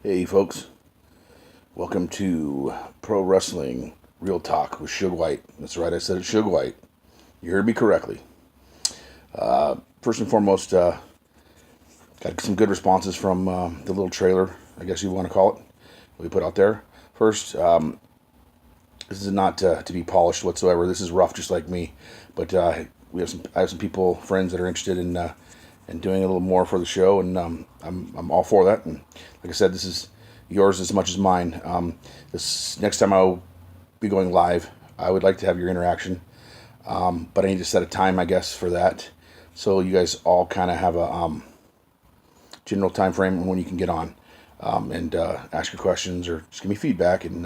Hey folks, welcome to Pro Wrestling Real Talk with Suge Whyte. That's right, I said it's Suge Whyte. You heard me correctly. First and foremost, got some good responses from the little trailer, I guess you want to call it, we put out there. First, this is not to be polished whatsoever. This is rough, just like me. But I have some people, friends that are interested in doing a little more for the show, and I'm all for that. And like I said, this is yours as much as mine. This next time I'll be going live, I would like to have your interaction, but I need to set a time, I guess, for that, so you guys all kind of have a general time frame on when you can get on and ask your questions or just give me feedback and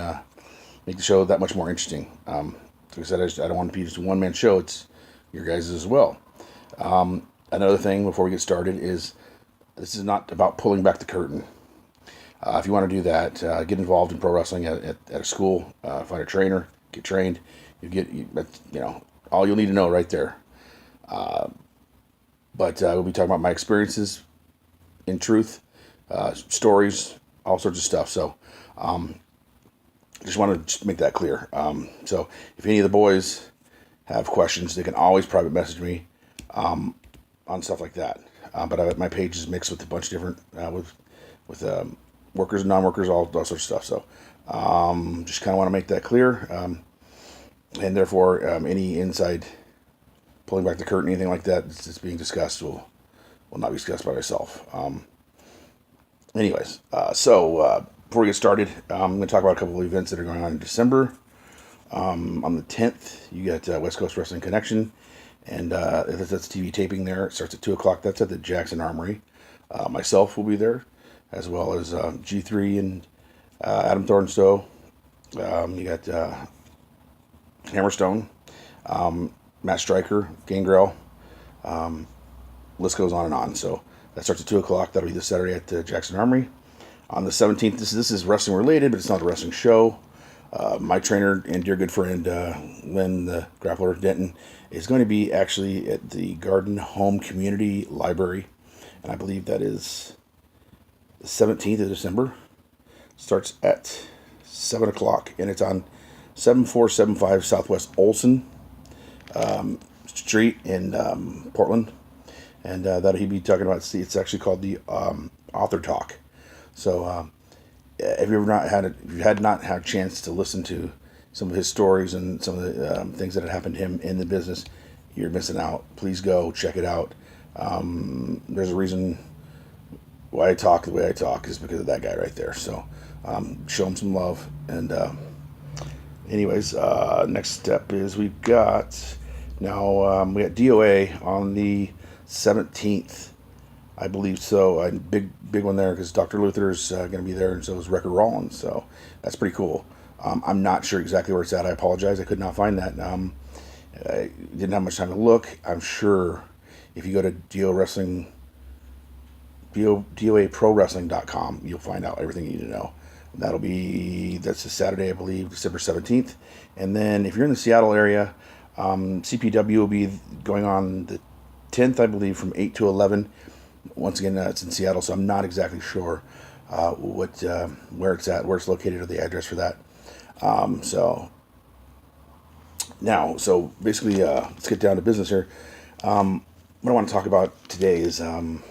make the show that much more interesting. Like I said, I don't want it to be just a one-man show. It's your guys as well. Another thing before we get started is this is not about pulling back the curtain. If you want to do that, get involved in pro wrestling at a school, find a trainer, get trained. All you'll need to know right there. But we'll be talking about my experiences, in truth, stories, all sorts of stuff. So just want to just make that clear. So if any of the boys have questions, they can always private message me on stuff like that. But my page is mixed with a bunch of different with workers and non-workers, all sorts of stuff. So just kind of want to make that clear. And therefore, any inside pulling back the curtain, anything like that that's being discussed will not be discussed by myself. So before we get started, I'm going to talk about a couple of events that are going on in December. On the 10th, you got West Coast Wrestling Connection, and that's TV taping there. It starts at 2 o'clock. That's at the Jackson Armory. Myself will be there, as well as G3 and Adam Thornstowe. You got Hammerstone, Matt Stryker, Gangrel. List goes on and on. So that starts at 2 o'clock. That'll be this Saturday at the Jackson Armory. On the 17th, this is wrestling related, but it's not a wrestling show. My trainer and dear good friend Lynn, the grappler Denton, is going to be actually at the Garden Home Community Library, and I believe that is the 17th of December. Starts at 7 o'clock, and it's on 7475 Southwest Olson Street in Portland. And that he'll be talking about. See, it's actually called the Author Talk. So if you had not had a chance to listen to some of his stories and some of the things that had happened to him in the business, you're missing out. Please go check it out. There's a reason why I talk the way I talk is because of that guy right there. So show him some love. And anyways, next step is we got DOA on the 17th, I believe so. A big one there because Dr. Luther's going to be there, and so is Wrecker Rollins. So that's pretty cool. I'm not sure exactly where it's at. I apologize. I could not find that. I didn't have much time to look. I'm sure if you go to DOAProWrestling.com, you'll find out everything you need to know. That's a Saturday, I believe, December 17th. And then if you're in the Seattle area, CPW will be going on the 10th, I believe, from 8 to 11. Once again, it's in Seattle, so I'm not exactly sure where it's at, where it's located, or the address for that. So basically, let's get down to business here. What I want to talk about today is, life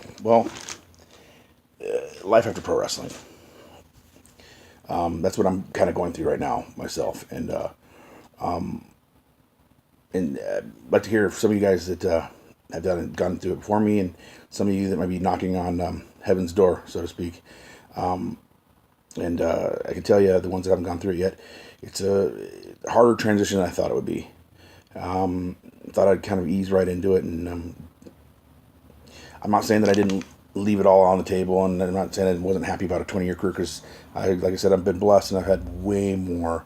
after pro wrestling. That's what I'm kind of going through right now myself, and I'd like to hear from some of you guys that have gone through it before me, and some of you that might be knocking on heaven's door, so to speak. I can tell you, the ones that haven't gone through it yet, it's a harder transition than I thought it would be. Thought I'd kind of ease right into it, and I'm not saying that I didn't leave it all on the table, and I'm not saying I wasn't happy about a 20-year career, because like I said, I've been blessed, and I've had way more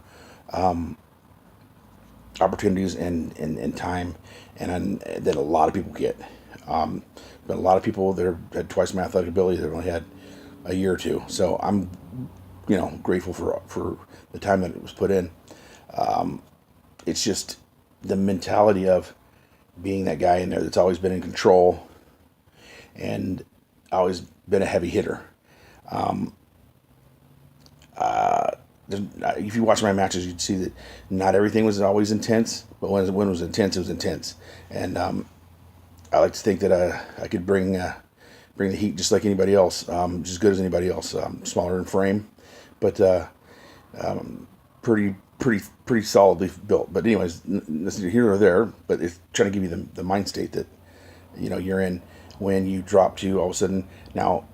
opportunities and time and that a lot of people get. But a lot of people that had twice my athletic ability that only had a year or two. So I'm, grateful for the time that it was put in. It's just the mentality of being that guy in there that's always been in control and always been a heavy hitter. If you watch my matches, you'd see that not everything was always intense, but when it was intense, it was intense. And I like to think that I could bring the heat just like anybody else, just as good as anybody else. Smaller in frame, but pretty solidly built. But anyways, this is here or there. But it's trying to give you the mind state that you're in when you drop to all of a sudden now.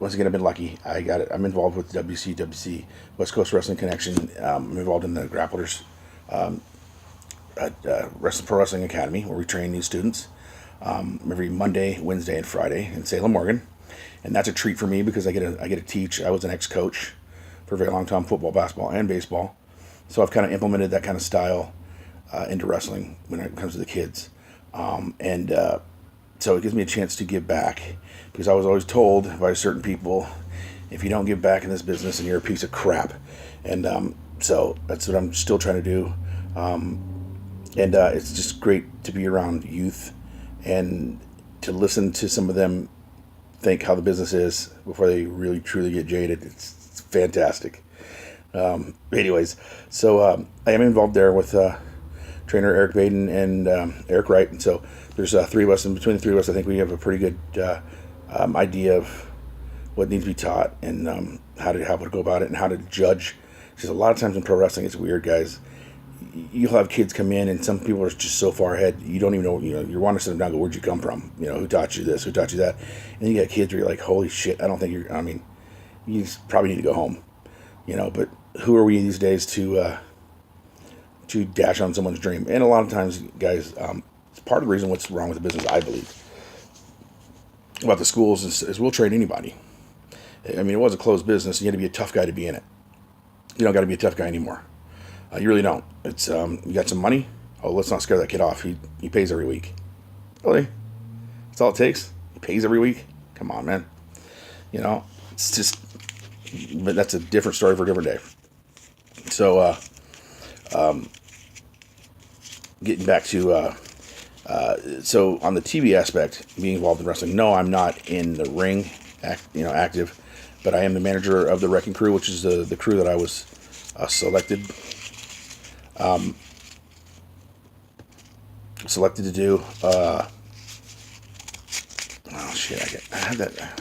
Once again, I've been lucky. I got it. I'm involved with WC West Coast Wrestling Connection. I'm involved in the Grapplers Pro Wrestling Academy, where we train these students every Monday, Wednesday, and Friday in Salem, Oregon. And that's a treat for me because I get to teach. I was an ex-coach for a very long time, football, basketball, and baseball. So I've kind of implemented that kind of style into wrestling when it comes to the kids. So it gives me a chance to give back, because I was always told by certain people, if you don't give back in this business, then you're a piece of crap. And so that's what I'm still trying to do. It's just great to be around youth and to listen to some of them think how the business is before they really truly get jaded. It's fantastic. Anyways, so I am involved there with trainer Eric Baden and Eric Wright, and so there's three of us, and between the three of us, I think we have a pretty good idea of what needs to be taught and how to go about it and how to judge. Because a lot of times in pro wrestling, it's weird, guys. You'll have kids come in, and some people are just so far ahead, you don't even know. You want to sit them down, and go, "Where'd you come from? Who taught you this? Who taught you that?" And then you got kids where you're like, "Holy shit! I don't think you're." I mean, you probably need to go home. But who are we these days to dash on someone's dream? And a lot of times, guys, it's part of the reason what's wrong with the business, I believe, about the schools is we'll train anybody. I mean, it was a closed business. You had to be a tough guy to be in it. You don't got to be a tough guy anymore. You really don't. It's you got some money. Oh, let's not scare that kid off. He pays every week. Really? That's all it takes? He pays every week? Come on, man. It's just. But that's a different story for a different day. So, getting back to so on the TV aspect, being involved in wrestling. No, I'm not in the ring, active, but I am the manager of the Wrecking Crew, which is the crew that I was selected to do. Oh shit! I had that.